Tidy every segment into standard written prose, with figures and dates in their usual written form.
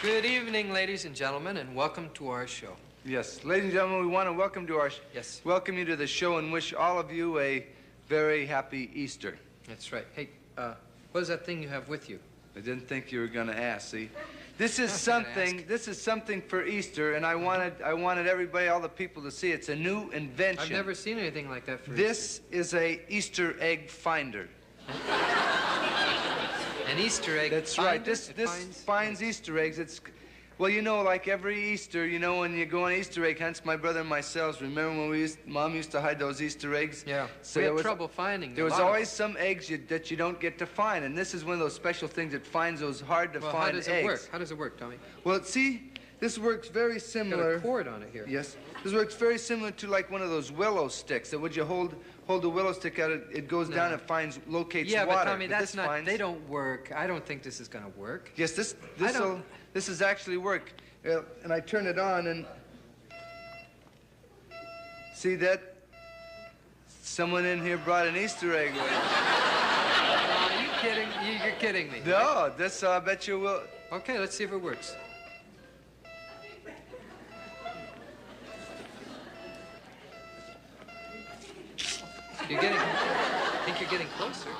Good evening, ladies and gentlemen, and welcome to our show. Yes, ladies and gentlemen, we want to welcome you to the show and wish all of you a very happy Easter. That's right. Hey, what is that thing you have with you? I didn't think you were going to ask. See, this is something. This is something for Easter, and I wanted everybody, all the people, to see. It's a new invention. I've never seen anything like that for This is a Easter egg finder. An Easter egg. That's finder? right. This finds Easter eggs. It's, well, you know, like every Easter, you know, when you go on Easter egg hunts, my brother and myself, remember when Mom used to hide those Easter eggs? Yeah. So we had trouble finding them. There was always some eggs that you don't get to find, and this is one of those special things that finds those hard-to-find eggs. How does it work? How does it work, Tommy? Well, see, this works very similar. Got a cord on it here. Yes. This works very similar to like one of those willow sticks. That would you hold the willow stick out, it goes down and locates yeah, water. but Tommy, that's not. They don't work. I don't think this is going to work. Yes, this is actually work. And I turn it on and see that someone in here brought an Easter egg with. Are you kidding? You're kidding me. No, this I bet you will. Okay, let's see if it works. I think you're getting closer.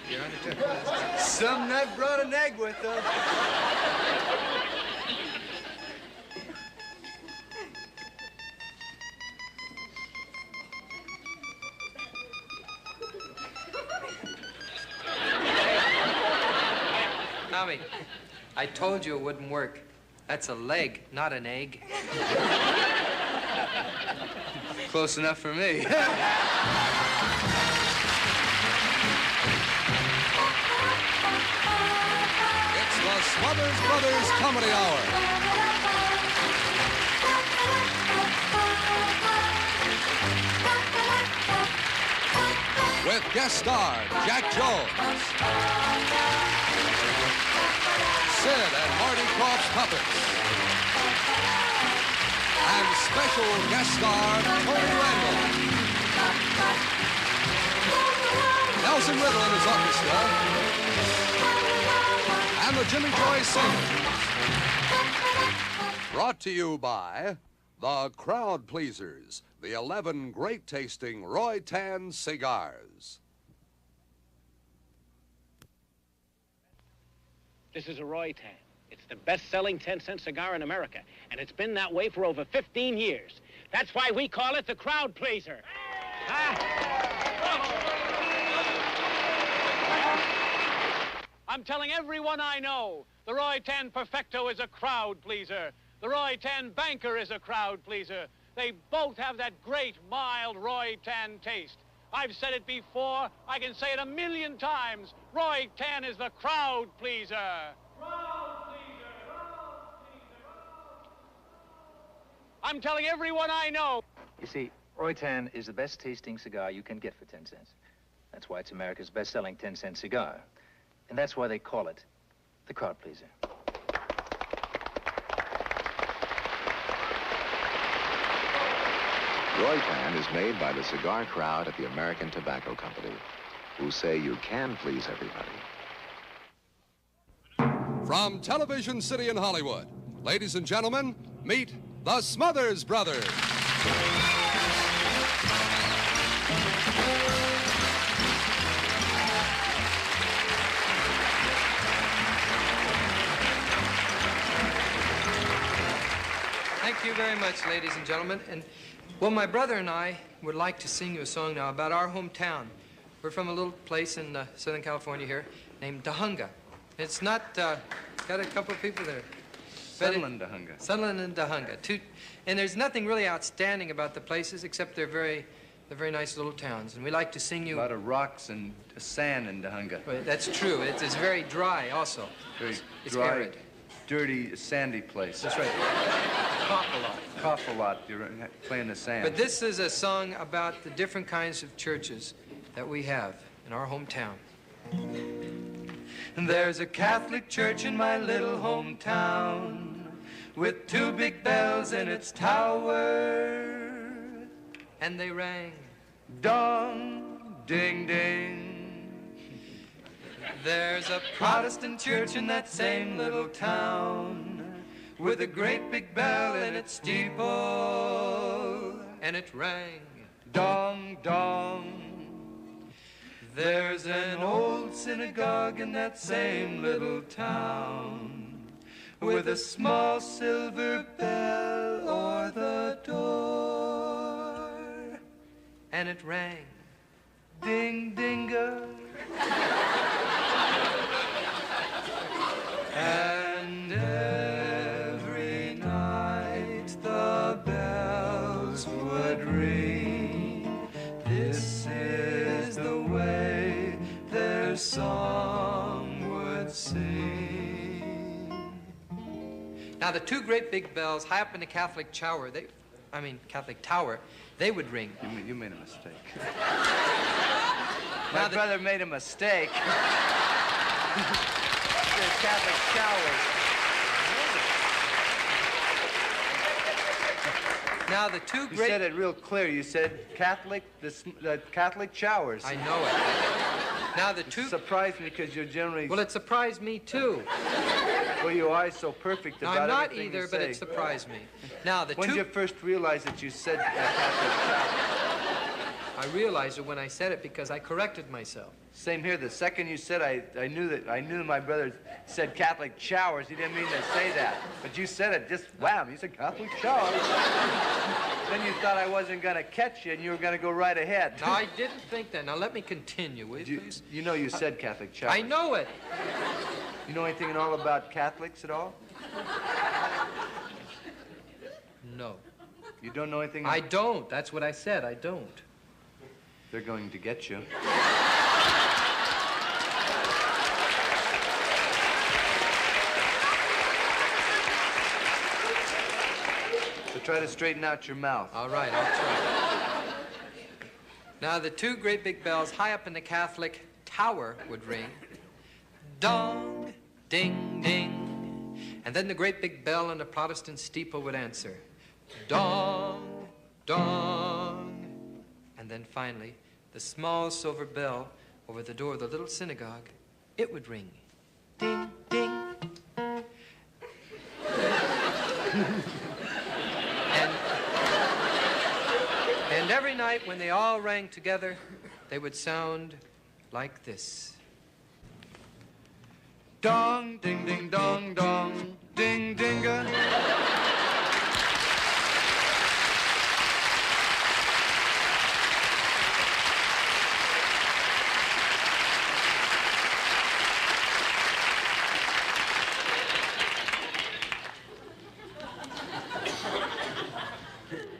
You're on the turn. Some nut brought an egg with them. Tommy, I told you it wouldn't work. That's a leg, not an egg. Close enough for me. It's the Smothers Brothers Comedy Hour. With guest star Jack Jones, Sid and Marty Krofft's Puppets, and special guest star Tony Randall, Nelson Riddle and his orchestra, and the Jimmy Joy Singers. Brought to you by the Crowd Pleasers, the 11 great-tasting Roy Tan cigars. This is a Roy Tan. It's the best-selling 10-cent cigar in America, and it's been that way for over 15 years. That's why we call it the Crowd Pleaser. I'm telling everyone I know, the Roy Tan Perfecto is a crowd pleaser. The Roy Tan Banker is a crowd pleaser. They both have that great, mild Roy Tan taste. I've said it before. I can say it 1,000,000 times. Roy Tan is the crowd pleaser. Crowd pleaser, crowd pleaser. I'm telling everyone I know. You see, Roy Tan is the best tasting cigar you can get for 10 cents. That's why it's America's best-selling 10-cent cigar. And that's why they call it the crowd pleaser. Roy Tan is made by the cigar crowd at the American Tobacco Company, who say you can please everybody. From Television City in Hollywood, ladies and gentlemen, meet the Smothers Brothers. Thank you very much, ladies and gentlemen. And, well, my brother and I would like to sing you a song now about our hometown. We're from a little place in Southern California here named Dahunga. It's not, got a couple of people there. Sunland, Dahunga. Sunland and Dahunga. And there's nothing really outstanding about the places except they're very nice little towns. And we like to sing you... A lot of rocks and sand in Dahunga. Well, that's true. It's very dry also. Very it's dry, arid. Dirty, sandy place. That's right. Cough a lot. Cough a lot. You're playing the sand. But this is a song about the different kinds of churches that we have in our hometown. There's a Catholic church in my little hometown with 2 big bells in its tower. and they rang. Dong, ding, ding. There's a Protestant church in that same little town with a great big bell in its steeple, and it rang. Dong, dong. There's an old synagogue in that same little town with a small silver bell o'er the door, and it rang. Ding, dinga. And every night the bells would ring. This is the way their song would sing. Now the two great big bells high up in the Catholic tower, Catholic tower, they would ring. You made a mistake. My brother made a mistake. There's Catholic showers. Now the two You great... said it real clear. You said Catholic, the Catholic showers. I know it. Now the two... It surprised me because you're generally... Well, it surprised me too. Well, you're always so perfect No, about I'm not everything either, you but say. it surprised me. Now the When did two... you first realize that you said Catholic showers? I realized it when I said it because I corrected myself. Same here. The second you said, I knew my brother said Catholic showers. He didn't mean to say that, but you said it just wham. You said Catholic showers. Then you thought I wasn't gonna catch you, and you were gonna go right ahead. No, I didn't think that. Now let me continue, will you, please? You know you said Catholic showers. I know it. You know anything at all about Catholics at all? No. You don't know anything? I don't. That's what I said. I don't. They're going to get you. So try to straighten out your mouth. All right, I'll try. Now the two great big bells high up in the Catholic tower would ring. Dong, ding, ding. And then the great big bell in the Protestant steeple would answer. Dong, dong. And then finally, the small silver bell over the door of the little synagogue, it would ring. Ding, ding. And every night when they all rang together, they would sound like this. Dong, ding, ding, dong, dong, ding, dinga.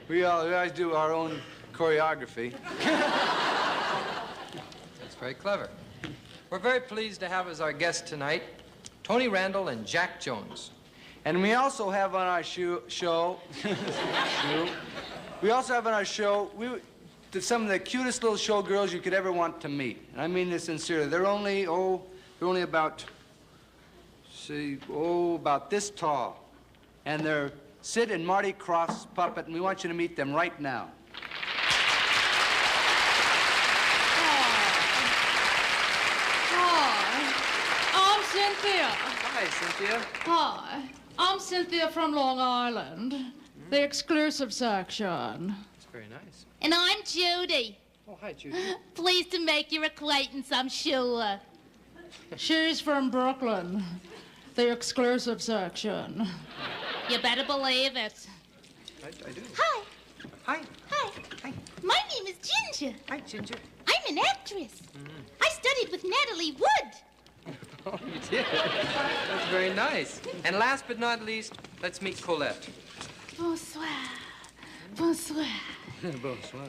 We always do our own choreography. That's very clever. We're very pleased to have as our guests tonight Tony Randall and Jack Jones. And we also have on our we also have on our show some of the cutest little showgirls you could ever want to meet. And I mean this sincerely. They're only about this tall. And they're Sid and Marty Krofft's puppet, and we want you to meet them right now. Hi, I'm Cynthia. Hi, Cynthia. Hi, I'm Cynthia from Long Island, the exclusive section. That's very nice. And I'm Judy. Oh, hi, Judy. Pleased to make your acquaintance, I'm sure. She's from Brooklyn, the exclusive section. You better believe it. I do. Hi. Hi. Hi. Hi. My name is Ginger. Hi, Ginger. I'm an actress. I studied with Natalie Wood. Oh, you did? That's very nice. And last but not least, let's meet Colette. Bonsoir. Bonsoir. Bonsoir.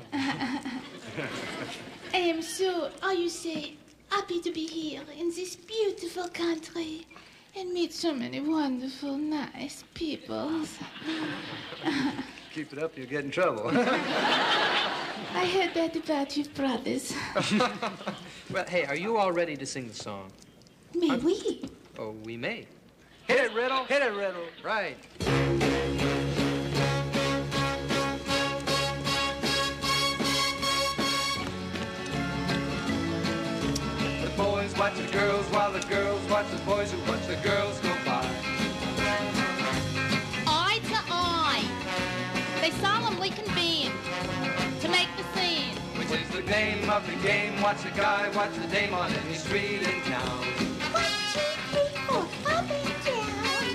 I am so, how you say, happy to be here in this beautiful country and meet so many wonderful, nice people. Keep it up, you'll get in trouble. I heard that about your brothers. Well, hey, are you all ready to sing the song? May we? Oh, we may. Hit it, Riddle. Hit it, Riddle. Right. girls while the girls watch the boys who watch the girls go by. Eye to eye, they solemnly convene to make the scene. Which is the name of the game. Watch the guy, watch the dame on any street in town. 1, 2, 3, 4, up and down.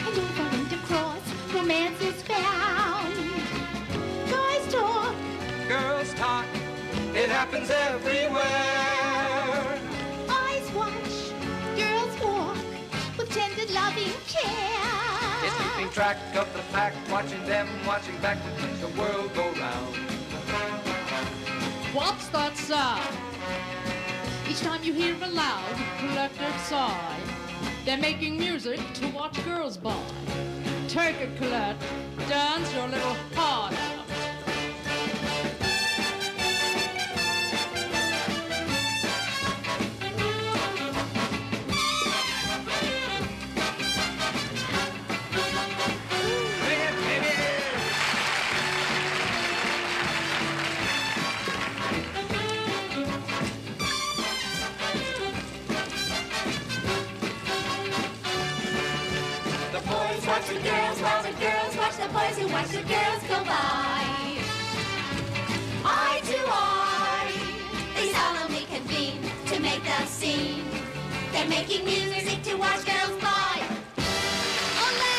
And over and across, romance is found. Guys talk, Girls talk, it happens everywhere. eyes watch, girls walk with tender loving care. It's keeping track of the fact, watching them, watching back what makes the world go round. What's that sound? Each time you hear a loud, collective sigh, they're making music to watch girls by. Take it, Colette. Dance your little heart out. The boys watch the girls while the girls watch the boys who watch the girls go by. Eye to eye, they solemnly convene to make the scene. They're making music to watch girls by. Olé!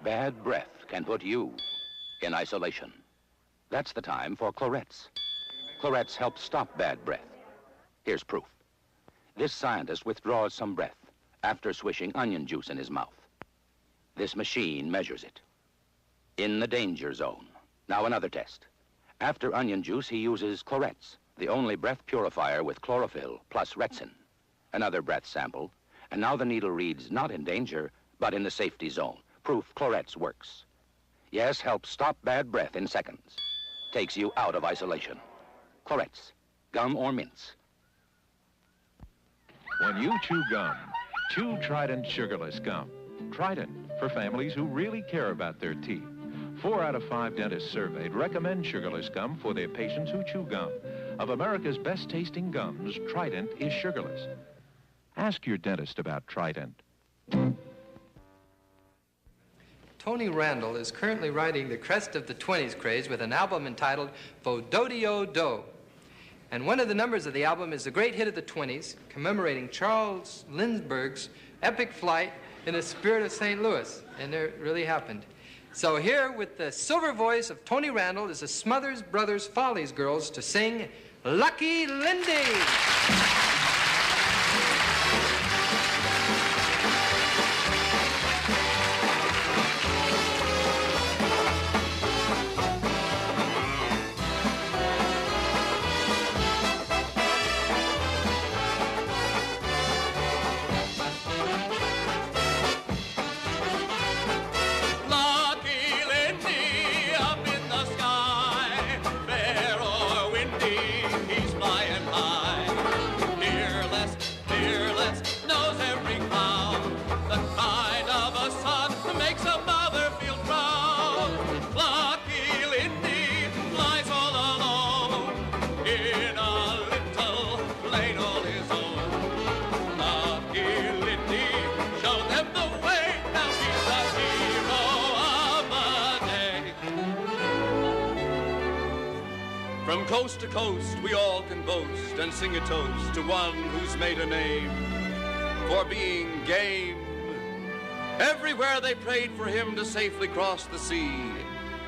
Bad breath can put you in isolation. That's the time for Clorettes. Clorettes help stop bad breath. Here's proof. This scientist withdraws some breath after swishing onion juice in his mouth. This machine measures it. In the danger zone. Now another test. After onion juice, he uses Clorettes, the only breath purifier with chlorophyll plus retsin. Another breath sample, and now the needle reads not in danger, but in the safety zone. Proof Clorettes works. Yes, helps stop bad breath in seconds. Takes you out of isolation. Clorettes, gum or mints. When you chew gum, chew Trident sugarless gum. Trident, for families who really care about their teeth. 4 out of 5 dentists surveyed recommend sugarless gum for their patients who chew gum. Of America's best tasting gums, Trident is sugarless. Ask your dentist about Trident. Tony Randall is currently riding the crest of the 20s craze with an album entitled Fo-Do-De-O-Do. And one of the numbers of the album is the great hit of the 20s, commemorating Charles Lindbergh's epic flight in the spirit of St. Louis. And it really happened. So here, with the silver voice of Tony Randall, is the Smothers Brothers Follies Girls to sing Lucky Lindy. From coast to coast, we all can boast and sing a toast to one who's made a name for being game. Everywhere they prayed for him to safely cross the sea,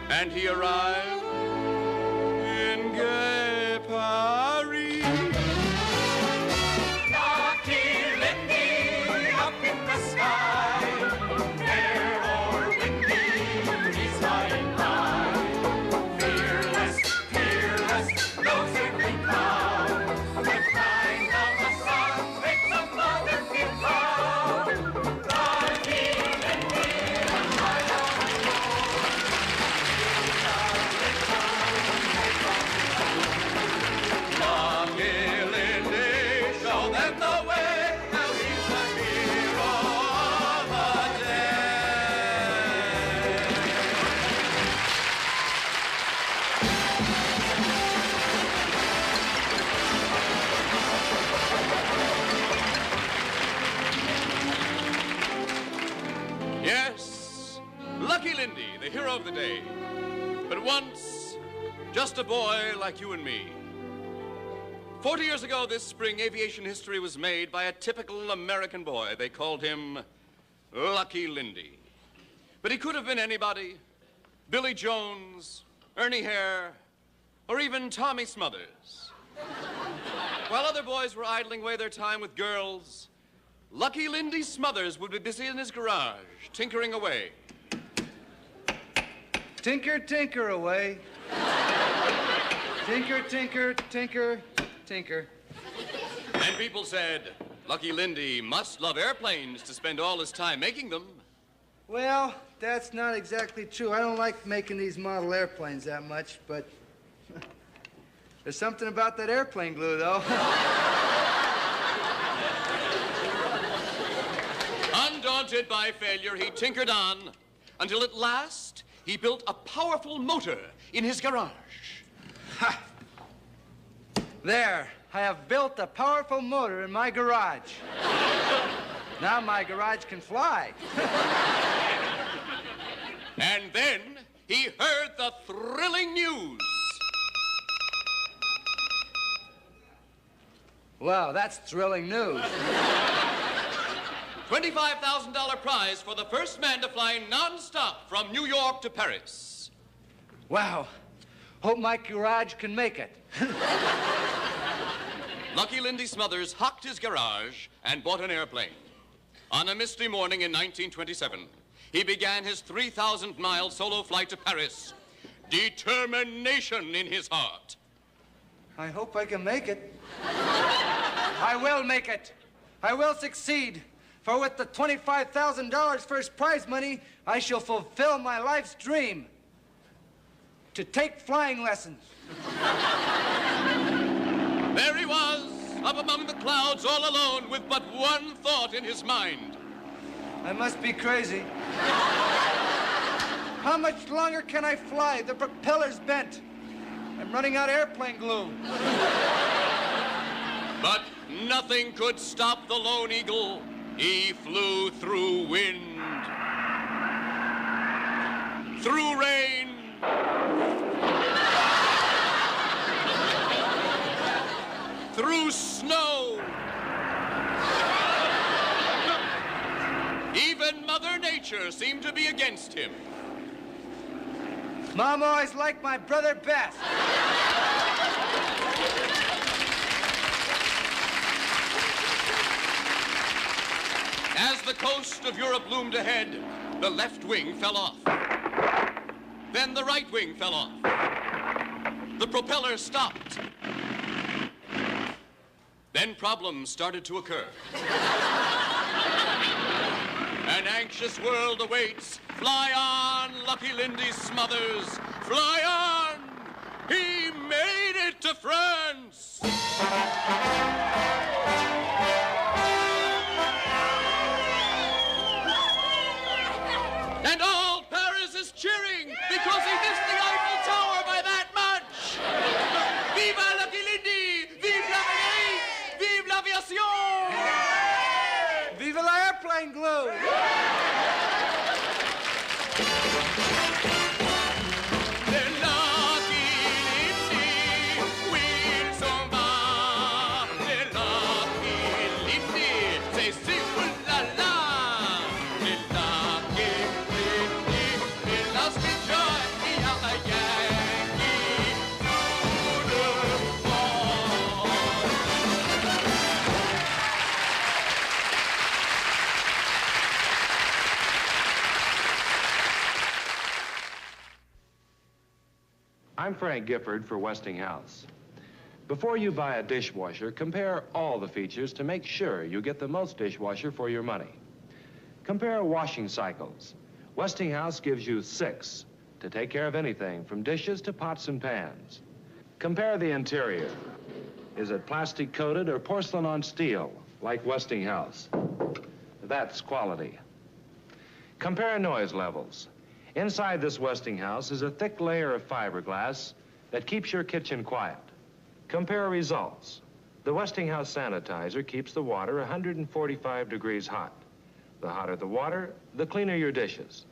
and he arrived in gay Paris. Lucky Lindy, up in the sky, fair or windy, he's flying by. Fearless, fearless, knows every cloud. The crying of the sun makes a mother feel proud. Lucky Lindy, and my love, Just a boy like you and me. 40 years ago this spring, aviation history was made by a typical American boy. They called him Lucky Lindy. But he could have been anybody. Billy Jones, Ernie Hare, or even Tommy Smothers. While other boys were idling away their time with girls, Lucky Lindy Smothers would be busy in his garage, tinkering away. Tinker, tinker away. Tinker, tinker, tinker, tinker. And people said, Lucky Lindy must love airplanes to spend all his time making them. Well, that's not exactly true. I don't like making these model airplanes that much, but there's something about that airplane glue, though. Undaunted by failure, he tinkered on until at last he built a powerful motor in his garage. Ha! There, I have built a powerful motor in my garage. Now my garage can fly. And then he heard the thrilling news. Wow, that's thrilling news. $25,000 prize for the first man to fly non-stop from New York to Paris. Wow. Hope my garage can make it. Lucky Lindy Smothers hocked his garage and bought an airplane. On a misty morning in 1927, he began his 3,000-mile solo flight to Paris. Determination in his heart. I hope I can make it. I will make it. I will succeed. For with the $25,000 first prize money, I shall fulfill my life's dream. To take flying lessons. There he was, up among the clouds all alone with but one thought in his mind. I must be crazy. How much longer can I fly? The propeller's bent. I'm running out of airplane glue. But nothing could stop the lone eagle. He flew through wind, through rain, through snow. Even Mother Nature seemed to be against him. Mom always liked my brother best. As the coast of Europe loomed ahead, the left wing fell off. Then the right wing fell off. The propeller stopped. Then problems started to occur. An anxious world awaits. Fly on, Lucky Lindy Smothers. Fly on! He made it to France! And all Paris is cheering because he missed the Eiffel Tower by that much! Viva Lucky Lindy! Vive l'Amérique! Vive l'aviation! Viva la airplane glue! I'm Frank Gifford for Westinghouse. Before you buy a dishwasher, compare all the features to make sure you get the most dishwasher for your money. Compare washing cycles. Westinghouse gives you 6 to take care of anything from dishes to pots and pans. Compare the interior. Is it plastic coated or porcelain on steel, like Westinghouse? That's quality. Compare noise levels. Inside this Westinghouse is a thick layer of fiberglass that keeps your kitchen quiet. Compare results. The Westinghouse sanitizer keeps the water 145 degrees hot. The hotter the water, the cleaner your dishes.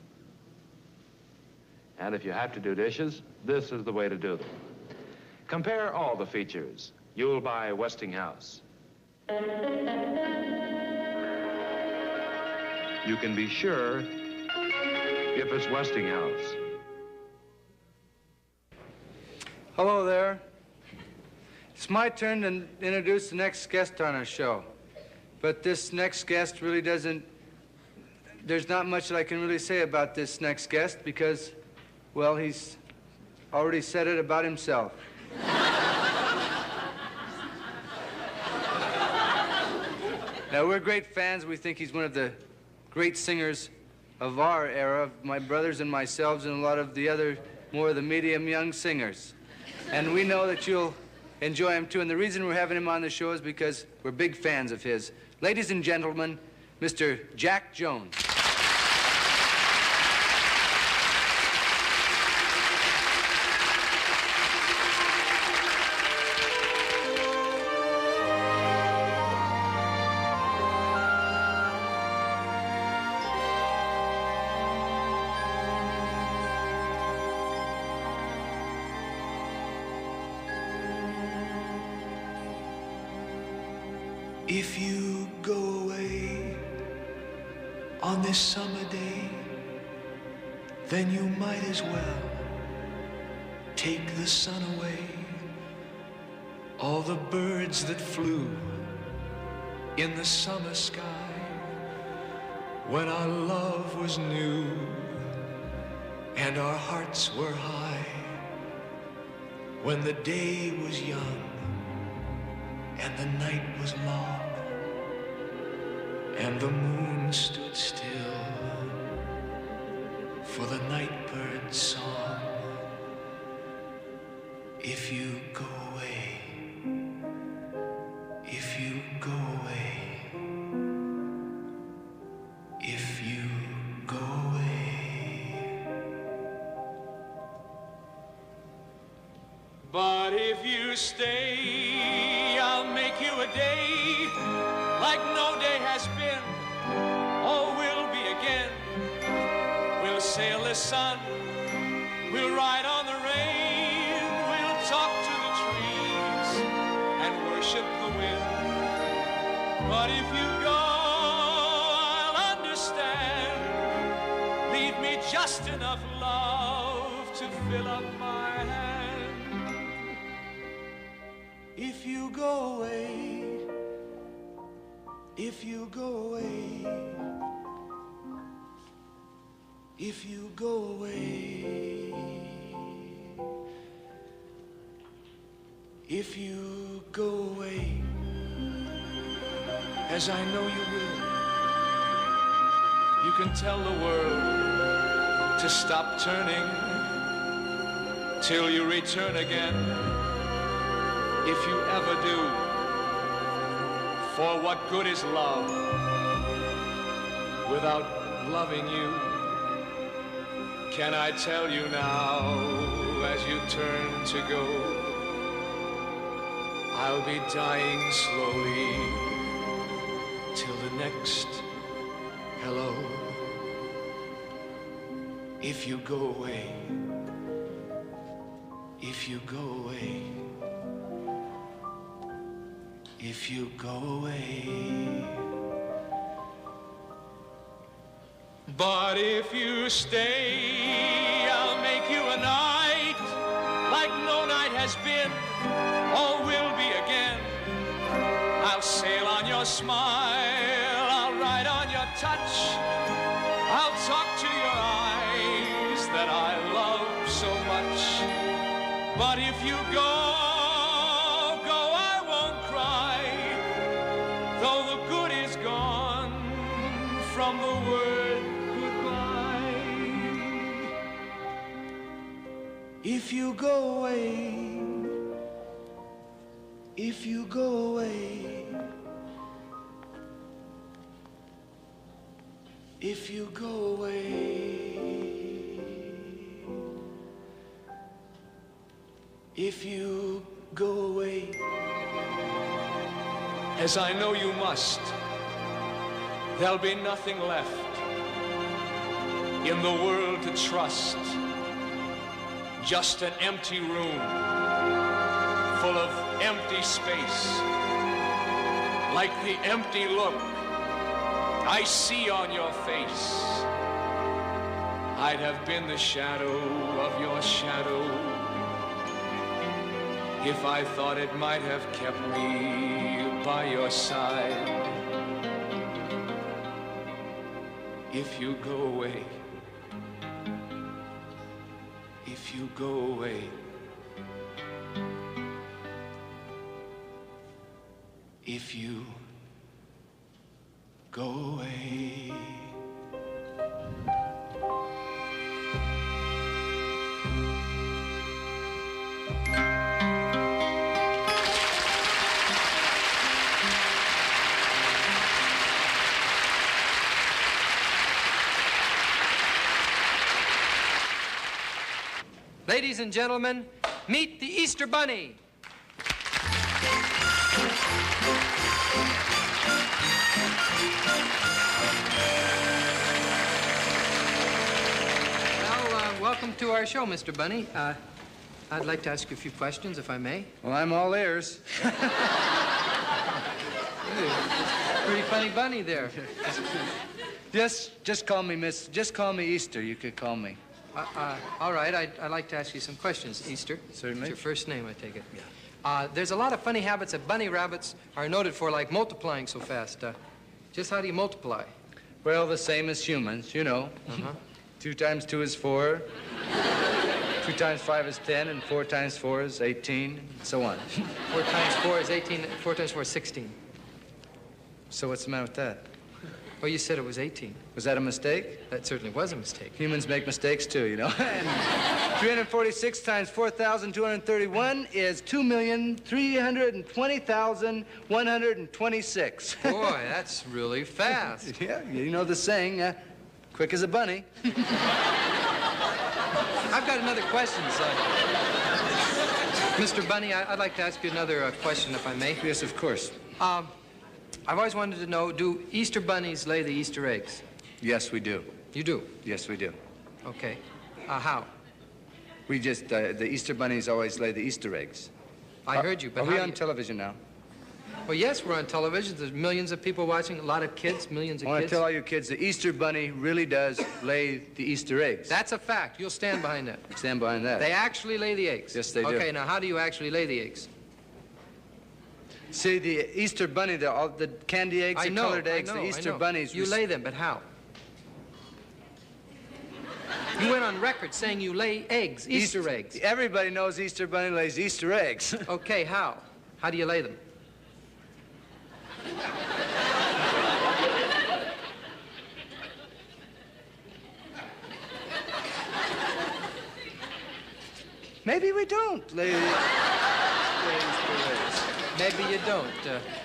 And if you have to do dishes, this is the way to do them. Compare all the features. You'll buy Westinghouse. You can be sure if it's Westinghouse. Hello there. It's my turn to introduce the next guest on our show. But this next guest really doesn't... There's not much that I can really say about this next guest because, well, he's already said it about himself. Now, we're great fans. We think he's one of the great singers of our era, of my brothers and myself and a lot of the other, more of the medium young singers. And we know that you'll enjoy him, too. And the reason we're having him on the show is because we're big fans of his. Ladies and gentlemen, Mr. Jack Jones. If you go away on this summer day, then you might as well take the sun away. All the birds that flew in the summer sky when our love was new and our hearts were high, when the day was young and the night was long, and the moon stood still for the night bird's song. If you go away, if you go away, if you go away. But if you stay, I'll make you a day like no day has been or will be again. We'll sail the sun, we'll ride on the rain, we'll talk to the trees and worship the wind. But if you go, I'll understand. Leave me just enough love to fill up my hand. If you go away, if you go away, if you go away, if you go away, as I know you will, you can tell the world to stop turning till you return again. If you ever do, for what good is love without loving you? Can I tell you now, as you turn to go, I'll be dying slowly till the next hello. if you go away, if you go away, if you go away. But if you stay, I'll make you a night like no night has been or will be again. I'll sail on your smile, I'll ride on your touch, I'll talk to your eyes that I love so much. But if you go, I won't cry, though the good is gone from the word goodbye. If you go away, if you go away, if you go away, if you go away, as I know you must, there'll be nothing left in the world to trust, just an empty room full of empty space, like the empty look I see on your face. I'd have been the shadow of your shadow if I thought it might have kept me by your side. If you go away, if you go away, if you go away. Ladies and gentlemen, meet the Easter Bunny. Well, welcome to our show, Mr. Bunny. I'd like to ask you a few questions, if I may. Well, I'm all ears. Pretty funny bunny there. Just call me just call me Easter, you could call me. All right, I'd like to ask you some questions, Easter. Certainly. It's your first name, I take it. Yeah. There's a lot of funny habits that bunny rabbits are noted for, like multiplying so fast. Just how do you multiply? Well, the same as humans, you know. 2 times 2 is 4. 2 times 5 is 10, and 4 times 4 is 18, and so on. 4 times 4 is 18, 4 times 4 is 16. So what's the matter with that? Well, you said it was 18. Was that a mistake? That certainly was a mistake. Humans make mistakes too, you know. And 346 times 4,231 is 2,320,126. Boy, that's really fast. Yeah, you know the saying, quick as a bunny. I've got another question, son. Mr. Bunny, I'd like to ask you another question, if I may. Yes, of course. I've always wanted to know, do Easter bunnies lay the Easter eggs? Yes, we do. You do? Yes, we do. Okay. How? We just, the Easter bunnies always lay the Easter eggs. I heard you, but are how we do on you... television now? Well, yes, we're on television. There's millions of people watching, a lot of kids, millions of I want to kids. tell all you kids, the Easter bunny really does lay the Easter eggs. That's a fact. You'll stand behind that. Stand behind that. They actually lay the eggs. Yes, they do. Okay, now how do you actually lay the eggs? See, the Easter bunny, all the candy eggs, the colored eggs, the Easter bunnies... You lay them, but how? You went on record saying you lay eggs, Easter eggs. Everybody knows Easter bunny lays Easter eggs. Okay, how? How do you lay them? Maybe we don't lay Easter eggs. Maybe you don't.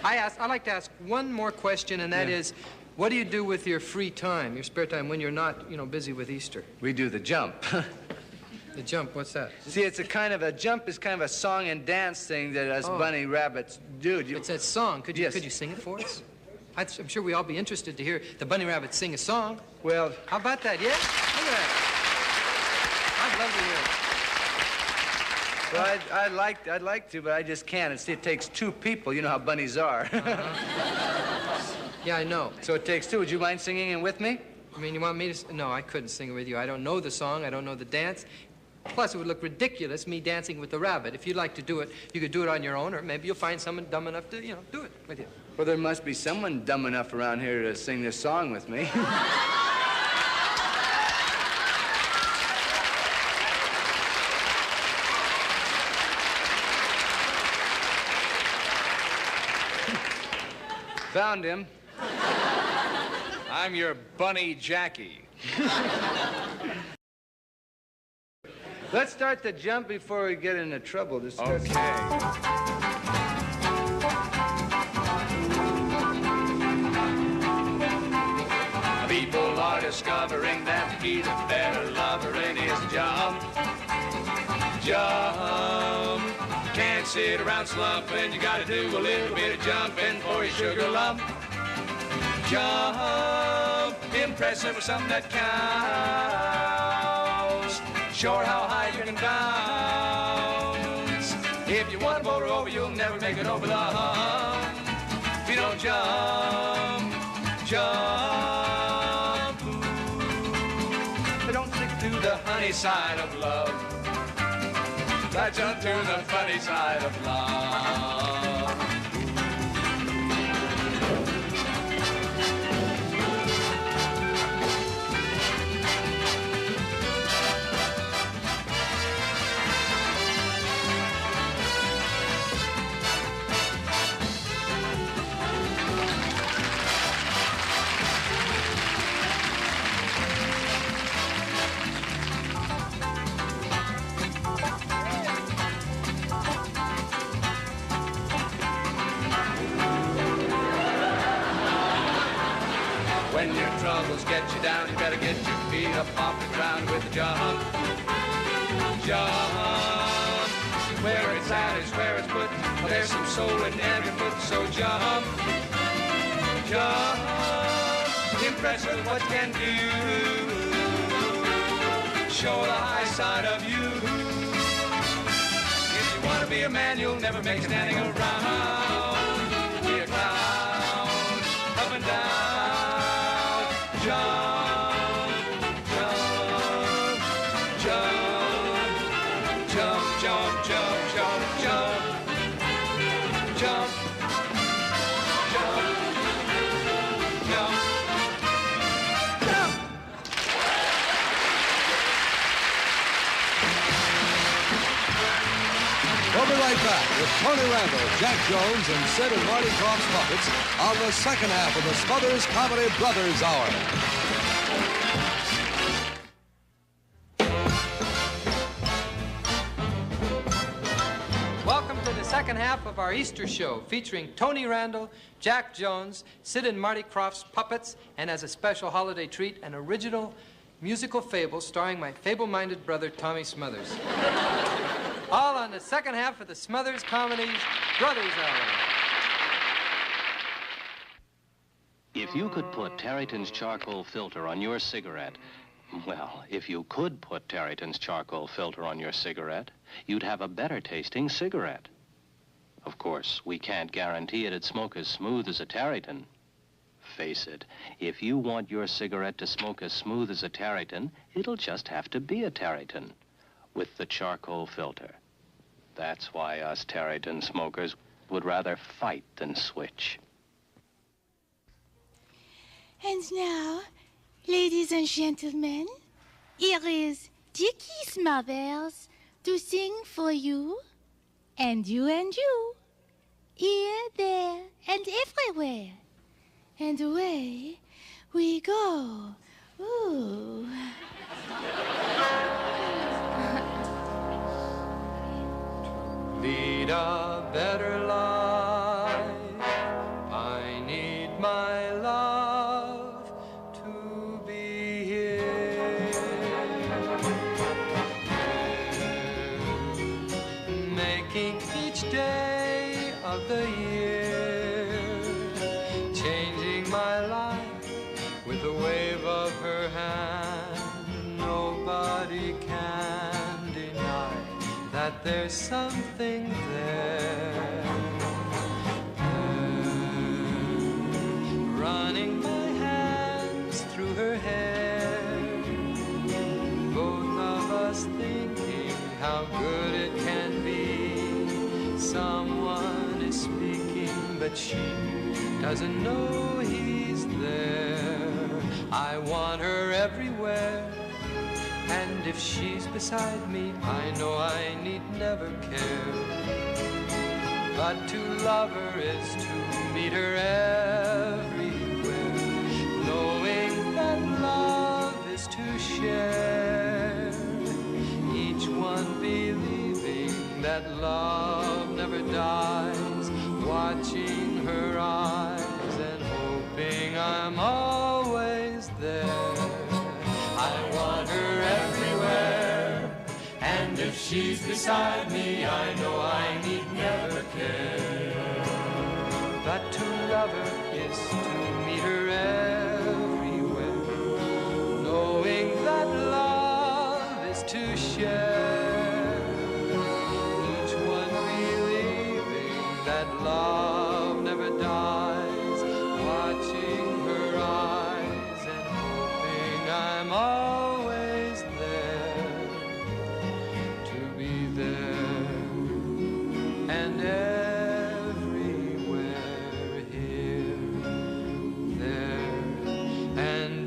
I'd like to ask one more question, and that is, what do you do with your free time, your spare time, when you're not, busy with Easter? We do the jump. The jump, what's that? See, it's a jump is kind of a song and dance thing that us bunny rabbits do. It's a song. Could you sing it for us? I'm sure we all be interested to hear the bunny rabbits sing a song. Well, how about that? Yeah? Look at that. I'd love to hear it. Well, I'd like to, but I just can't. It takes 2 people. You know how bunnies are. Yeah, I know. So it takes 2. Would you mind singing it with me? I mean, you want me to... No, I couldn't sing it with you. I don't know the song. I don't know the dance. Plus, it would look ridiculous, me dancing with the rabbit. If you'd like to do it, you could do it on your own, or maybe you'll find someone dumb enough to, do it with you. Well, there must be someone dumb enough around here to sing this song with me. Found him. I'm your bunny Jackie. Let's start the jump before we get into trouble. Okay. People are discovering that he's a better lover in his jump. Jump. Can't sit around slumping. You gotta do a little bit of jumping for your sugar lump. Jump. Impress him with something that counts. Sure how high you can bounce. If you want to boat never make it over the hump. If you don't jump, jump. Ooh. Don't stick to the honey side of love. Latch on to the funny side of love. When your troubles get you down, you better get your feet up off the ground with a jump. Jump. Where it's at is where it's put. There's some soul in every foot, so jump. Jump. Impress with what you can do. Show the high side of you. If you want to be a man, you'll never make standing around. Be a clown, up and down. Jump, jump, jump, jump, jump, jump, jump, jump, jump, jump, jump, jump. We'll be right back with Tony Randall, Jack Jones, and Sid and Marty Krofft's Puppets on the second half of the Smothers Comedy Brothers Hour. Welcome to the second half of our Easter show, featuring Tony Randall, Jack Jones, Sid and Marty Krofft's Puppets, and as a special holiday treat, an original musical fable starring my fable-minded brother, Tommy Smothers. All on the second half of the Smothers Comedy Brothers Hour. If you could put Tareyton's charcoal filter on your cigarette, well, if you could put Tareyton's charcoal filter on your cigarette, you'd have a better tasting cigarette. Of course, we can't guarantee it'd smoke as smooth as a Tareyton. Face it, if you want your cigarette to smoke as smooth as a Tareyton, it'll just have to be a Tareyton with the charcoal filter. That's why us Tareyton smokers would rather fight than switch. And now, ladies and gentlemen, here is Dickie Smothers to sing for you, and you, here, there, and everywhere. And away we go. Ooh. Lead a better life. I need my love to be here. Making each day of the year, changing my life with a wave of her hand. Nobody can deny that there's something there. Running my hands through her hair, both of us thinking how good it can be. Someone is speaking, but she doesn't know he's there. I want her everywhere, and if she's beside me, I know I need never care. But to love her is to meet her everywhere, knowing that love is to share. Each one believing that love never dies, watching her eyes and hoping I'm always there. I want her everywhere, and if she's beside me, I know I need never care. But to love her is to meet her everywhere, knowing that love is to share. Each one believing that love never dies, watching her eyes and hoping I'm always there, to be there and everywhere, here, there, and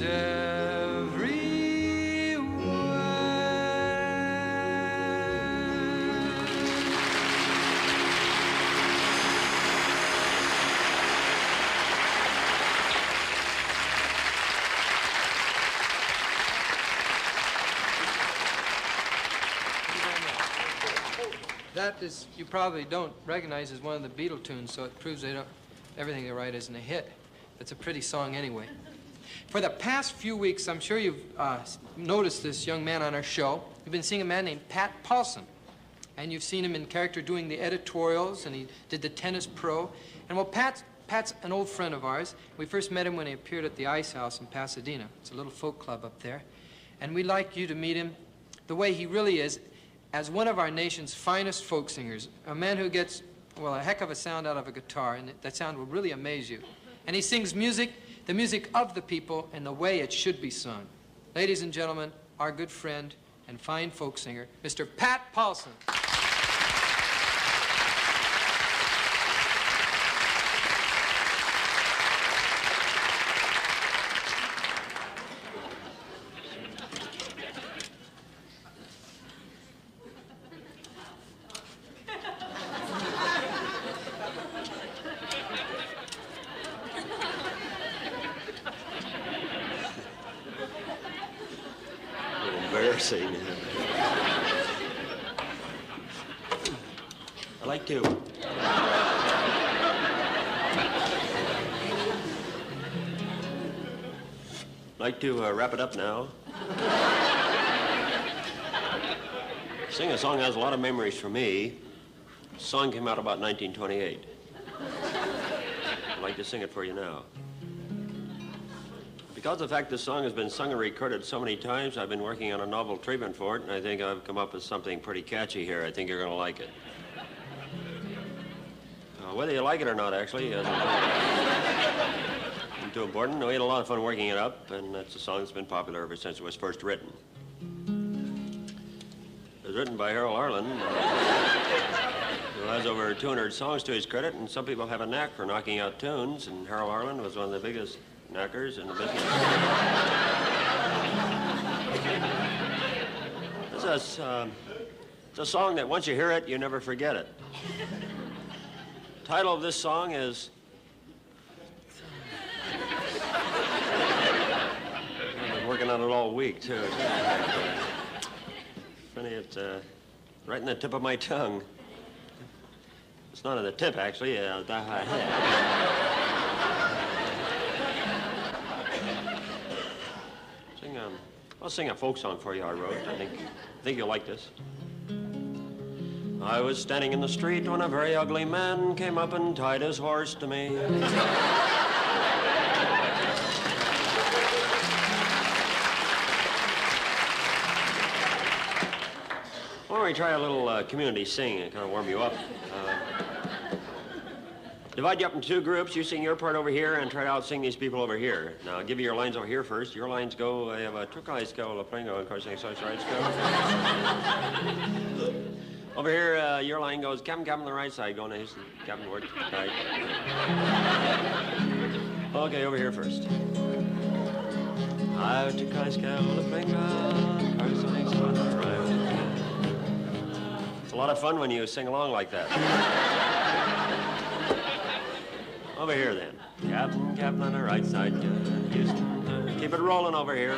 that is, you probably don't recognize as one of the Beatle tunes, so it proves everything they write isn't a hit. It's a pretty song anyway. For the past few weeks, I'm sure you've noticed this young man on our show. You've been seeing a man named Pat Paulson. And you've seen him in character doing the editorials, and he did the Tennis Pro. And well, Pat's an old friend of ours. We first met him when he appeared at the Ice House in Pasadena. It's a little folk club up there. And we'd like you to meet him the way he really is, as one of our nation's finest folk singers, a man who gets, well, a heck of a sound out of a guitar, and that sound will really amaze you. And he sings music, the music of the people, and the way it should be sung. Ladies and gentlemen, our good friend and fine folk singer, Mr. Pat Paulson. Embarrassing. I'd like to. Wrap it up now. Sing a song that has a lot of memories for me. The song came out about 1928. I'd like to sing it for you now. Because of the fact this song has been sung and recorded so many times, I've been working on a novel treatment for it, and I think I've come up with something pretty catchy here. I think you're going to like it. Whether you like it or not, actually, isn't too important. We had a lot of fun working it up, and it's a song that's been popular ever since it was first written. It was written by Harold Arlen, who has over 200 songs to his credit, and some people have a knack for knocking out tunes, and Harold Arlen was one of the biggest knackers in the business. It's a song that once you hear it, you never forget it. The title of this song is... I've been working on it all week, too. Funny, it's right in the tip of my tongue. It's not on the tip, actually. I'll sing a folk song for you I wrote. I think you'll like this. I was standing in the street when a very ugly man came up and tied his horse to me. Why don't we try a little community sing and kind of warm you up? Divide you up in two groups. You sing your part over here and try to out-sing these people over here. Now, I'll give you your lines over here first. Your lines go, I have a Tukaisko, Lapringo, and Korsing, Sochrites go. Over here, your line goes, Captain, on the right side, going to Houston, Captain, work, right. Okay, over here first. I have Tukaisko, Lapringo, Korsing, Sochrites. It's a lot of fun when you sing along like that. Over here, then. Captain on the right side. Houston. Keep it rolling over here.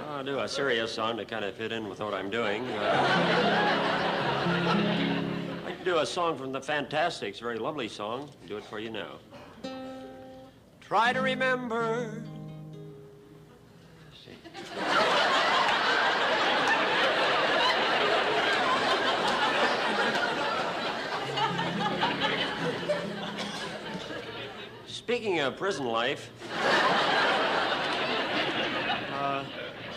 I'll do a serious song to kind of fit in with what I'm doing. I'd like to do a song from the Fantastics, a very lovely song. I'll do it for you now. Try to remember. Speaking of prison life,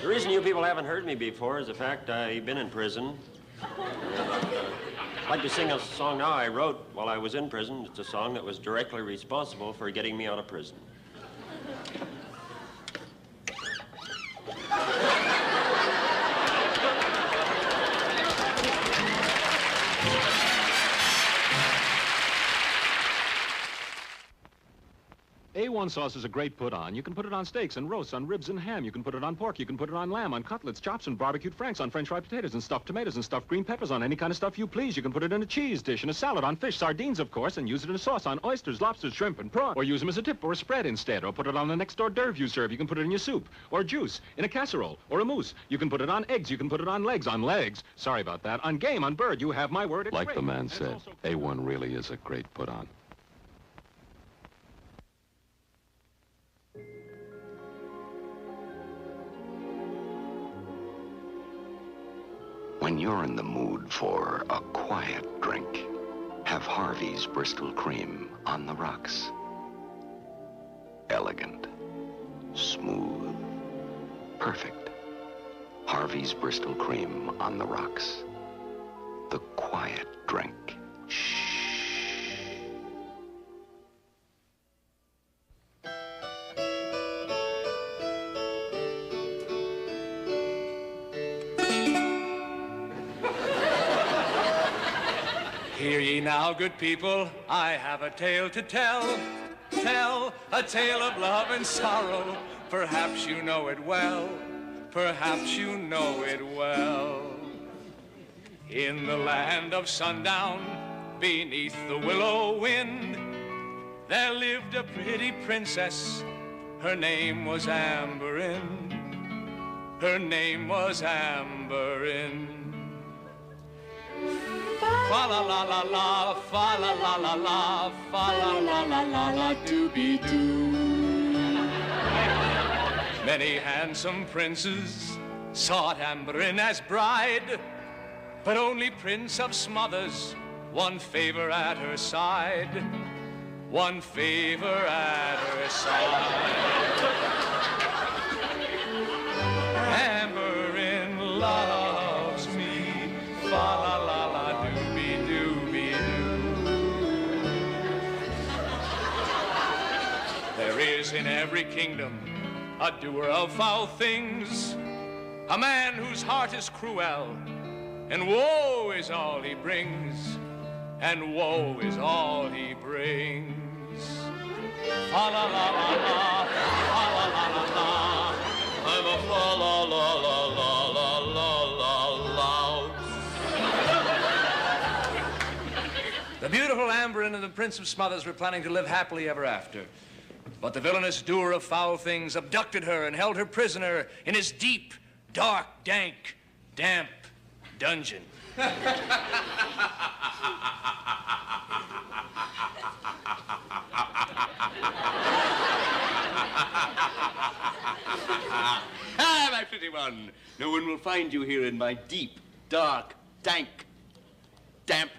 The reason you people haven't heard me before is the fact I've been in prison. I'd like to sing a song now I wrote while I was in prison. It's a song that was directly responsible for getting me out of prison. A1 sauce is a great put-on. You can put it on steaks and roasts, on ribs and ham. You can put it on pork. You can put it on lamb, on cutlets, chops, and barbecued franks, on French fried potatoes, and stuffed tomatoes, and stuffed green peppers, on any kind of stuff you please. You can put it in a cheese dish, in a salad, on fish, sardines, of course, and use it in a sauce on oysters, lobsters, shrimp, and prawn. Or use them as a dip or a spread instead. Or put it on the next hors d'oeuvre you serve. You can put it in your soup, or juice, in a casserole, or a mousse. You can put it on eggs. You can put it on legs. On legs. Sorry about that. On game, on bird. You have my word. It's Like great. the man said, A1 really is a great put-on. When you're in the mood for a quiet drink, have Harvey's Bristol Cream on the rocks. Elegant, smooth, perfect. Harvey's Bristol Cream on the rocks. The quiet drink. Hear ye now, good people, I have a tale to tell. Tell a tale of love and sorrow. Perhaps you know it well. Perhaps you know it well. In the land of sundown, beneath the willow wind, there lived a pretty princess. Her name was Amberine. Her name was Amberine. Fa la la la la, fa la la la la, fa la la la la la, doobie doo. Many handsome princes sought Amberine as bride, but only Prince of Smothers won favor at her side. Won favor at her side. Amberine loves me, fa la la la, doobie doobie doo. There is in every kingdom a doer of foul things, a man whose heart is cruel, and woe is all he brings, and woe is all he brings. Fa la la la la, fa la la la la, I'm a fa la la la la la la la la. The beautiful Amberine and the Prince of Smothers were planning to live happily ever after. But the villainous doer of foul things abducted her and held her prisoner in his deep, dark, dank, damp dungeon. Ah, my pretty one. No one will find you here in my deep, dark, dank, damp,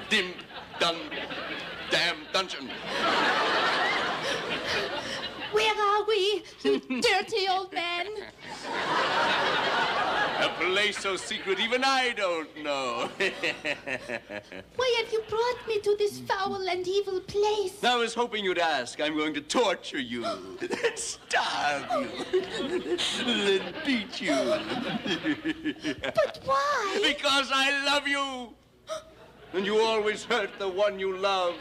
dim, dun, damn dungeon. Where are we, you dirty old man? A place so secret even I don't know. Why have you brought me to this foul and evil place? I was hoping you'd ask. I'm going to torture you, starve you, then beat you. But why? Because I love you. And you always hurt the one you love.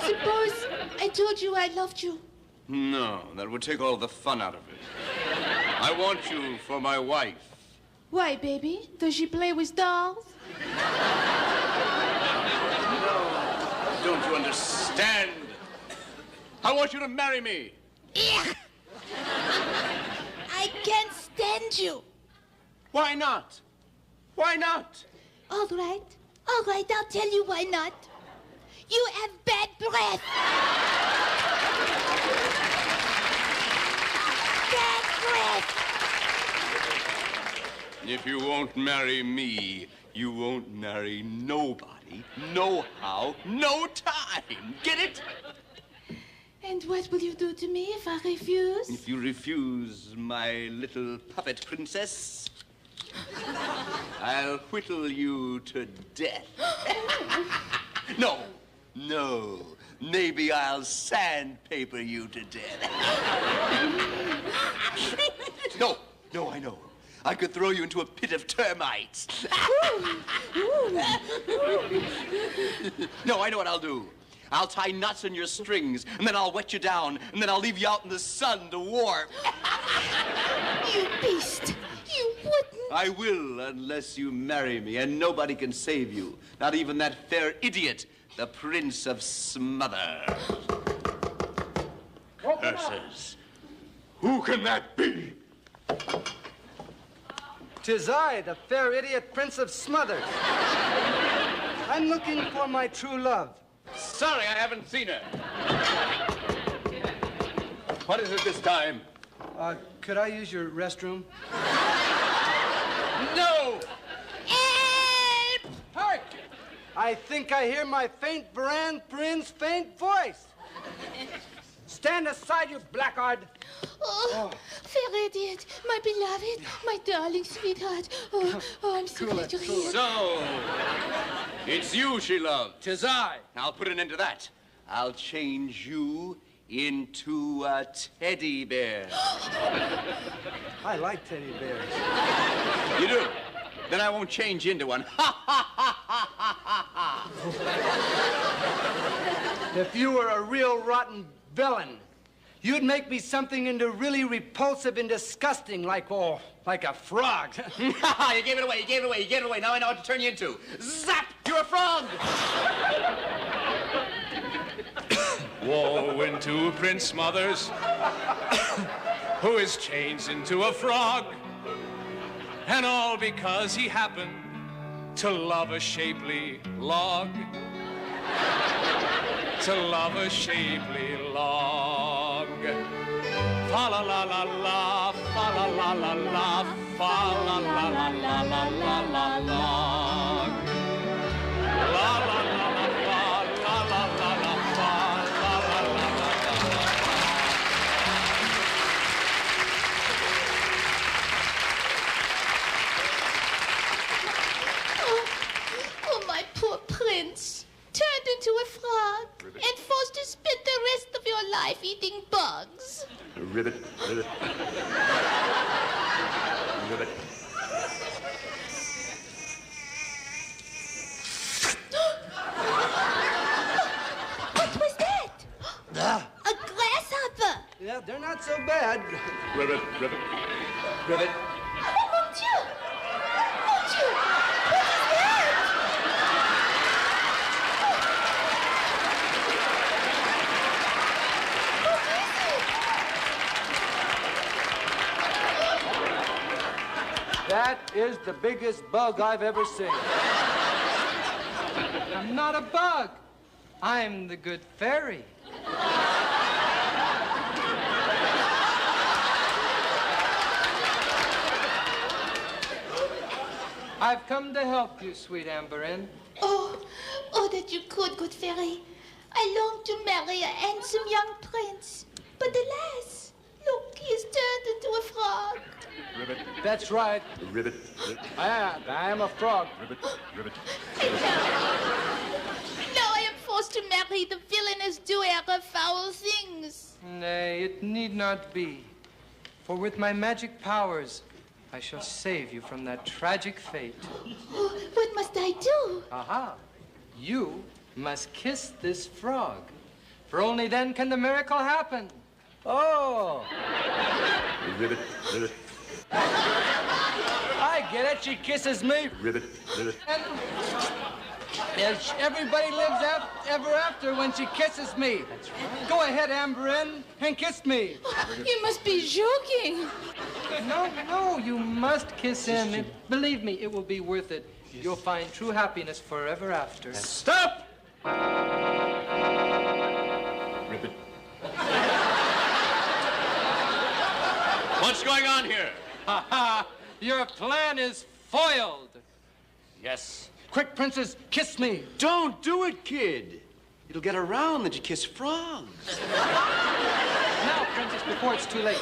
Suppose I told you I loved you. No, that would take all the fun out of it. I want you for my wife. Why, baby? Does she play with dolls? No, don't you understand? I want you to marry me. I can't stand you. Why not? Why not? All right, I'll tell you why not. You have bad breath. Bad breath. If you won't marry me, you won't marry nobody, no how, no time. Get it? And what will you do to me if I refuse? If you refuse, my little puppet princess, I'll whittle you to death. No. Maybe I'll sandpaper you to death. No, I know. I could throw you into a pit of termites. No, I know what I'll do. I'll tie knots in your strings, and then I'll wet you down, and then I'll leave you out in the sun to warm. You beast! You wouldn't! I will, unless you marry me, and nobody can save you. Not even that fair idiot, the Prince of Smothers. Curses. Who can that be? 'Tis I, the fair idiot Prince of Smothers. I'm looking for my true love. Sorry, I haven't seen her. What is it this time? Could I use your restroom? No! Help! Hark! I think I hear my faint Prince's faint voice. Stand aside, you blackguard. Oh, fair idiot, my beloved, my darling sweetheart. Oh, I'm so glad you're here. So, it's you she loved. 'Tis I. I'll put an end to that. I'll change you into a teddy bear. I like teddy bears. You do? Then I won't change into one. If you were a real rotten villain, you'd make me something into really repulsive and disgusting, like a frog. You gave it away. Now I know what to turn you into. Zap! You're a frog! Woe into Prince Smothers, who is changed into a frog, and all because he happened to love a shapely log. To love a shapely log. Fa la la la la, fa la la la la, fa la la la la la la la log. La la la la fa, la la la la fa, la la la la la. Oh, my poor prince. Turned into a frog and forced to spend the rest of your life eating bugs. Ribbit. What was that? A grasshopper. Yeah, they're not so bad. Ribbit. Oh, mon Dieu! Mon Dieu! What is that? That is the biggest bug I've ever seen. I'm not a bug. I'm the good fairy. I've come to help you, sweet Amber Inn. Oh, that you could, good fairy. I long to marry a handsome young prince. But alas, look, he is turned into a frog. Ribbit. That's right. Ribbit. I am a frog. Ribbit. Now I am forced to marry the villainous doer of foul things. Nay, it need not be. For with my magic powers, I shall save you from that tragic fate. Oh, what must I do? Aha. You must kiss this frog. For only then can the miracle happen. Oh. Ribbit. I get it. She kisses me. Ribbit. And everybody lives ever after when she kisses me. That's right. Go ahead, Amber Inn, and kiss me. You must be joking. No, you must kiss him. Believe me, it will be worth it. You'll find true happiness forever after. Stop! Ribbit. What's going on here? Ha ha! Your plan is foiled. Yes. Quick, princess, kiss me. Don't do it, kid. It'll get around that you kiss frogs. Now, Princess, before it's too late.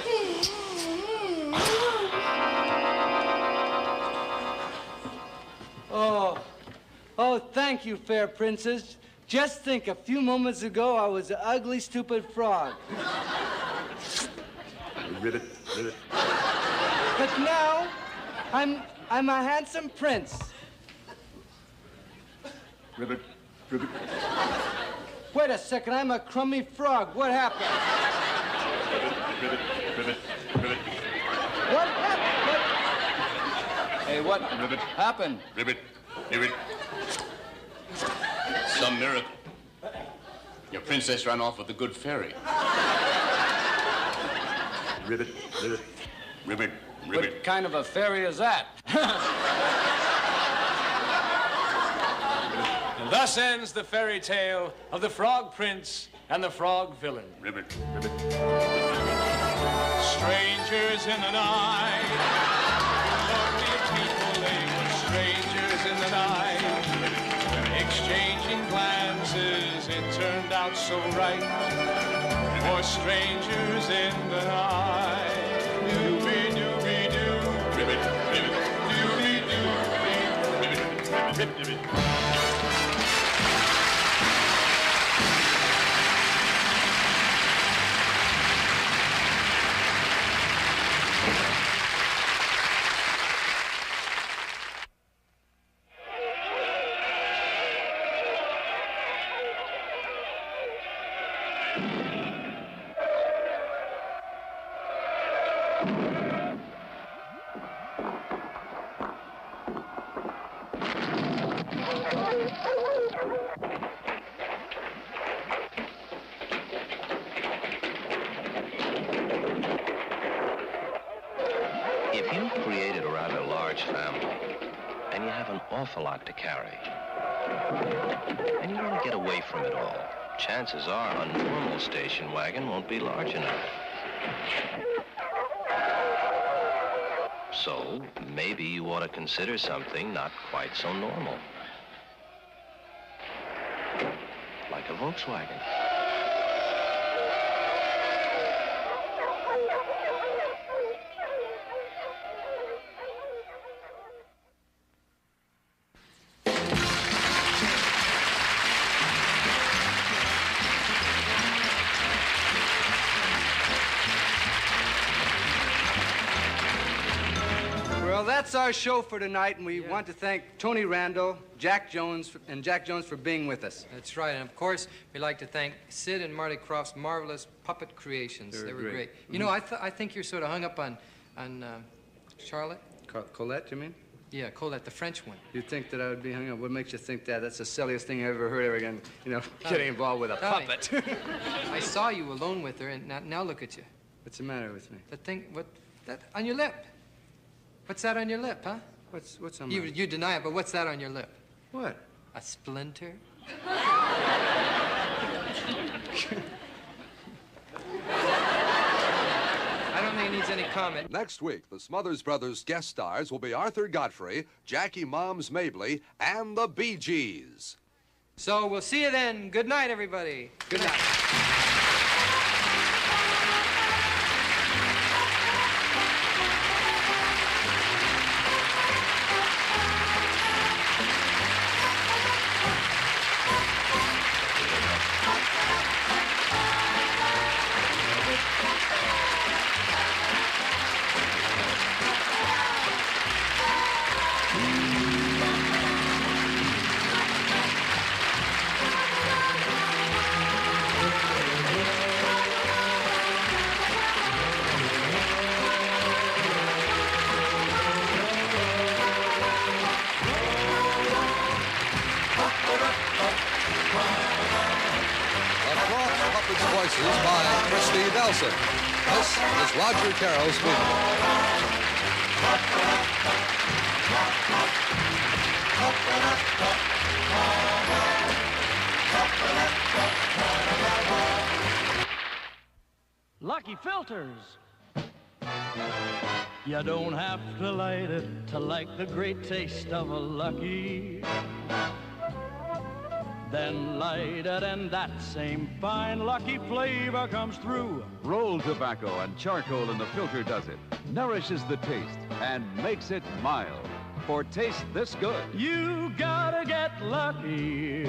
Oh, thank you, fair princess. Just think, a few moments ago, I was an ugly, stupid frog. Ribbit, ribbit. But now, I'm a handsome prince. Ribbit, ribbit. Wait a second, I'm a crummy frog. What happened? Ribbit, ribbit, ribbit. What happened? Hey, what happened? Ribbit, ribbit. Some miracle. Your princess ran off with the good fairy. Ribbit, ribbit, ribbit, ribbit. What kind of a fairy is that? And thus ends the fairy tale of the Frog Prince and the Frog Villain. Ribbit, ribbit. Strangers in the night. Lonely people, they were strangers in the night. Exchanging glances, it turned out so right. For strangers in the night. Doobie-doobie-doo. Ribbit, ribbit. Doobie-doobie. Ribbit, ribbit, ribbit. If you've created around a large family, and you have an awful lot to carry, and you want to get away from it all, chances are a normal station wagon won't be large enough. So, maybe you ought to consider something not quite so normal. Like a Volkswagen. Well, that's our show for tonight, and we want to thank Tony Randall, Jack Jones for being with us. That's right, and of course, we'd like to thank Sid and Marty Krofft's marvelous puppet creations. They were great. You know, I think you're sort of hung up on Charlotte. Colette, you mean? Yeah, Colette, the French one. You think that I would be hung up? What makes you think that? That's the silliest thing I ever heard again. You know, getting involved with a puppet. I saw you alone with her, and now look at you. What's the matter with me? The thing, that on your lip? What's that on your lip, huh? What's on You deny it, but what's that on your lip? What? A splinter? I don't think it needs any comment. Next week, the Smothers Brothers guest stars will be Arthur Godfrey, Jackie Moms Mabley, and the Bee Gees. So we'll see you then. Good night, everybody. Good night. Voices by Christy Nelson. This is Roger Carroll speaking. Lucky filters. You don't have to light it to like the great taste of a Lucky. then light it, and that same fine lucky flavor comes through. Rolled tobacco and charcoal in the filter does it. Nourishes the taste and makes it mild. For taste this good, You gotta get lucky.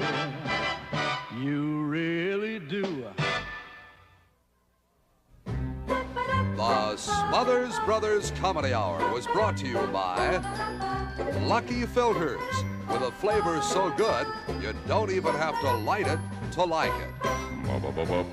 You really do. The Smothers Brothers Comedy Hour was brought to you by Lucky Filters, with a flavor so good you don't even have to light it to like it. Ba-ba-ba-ba.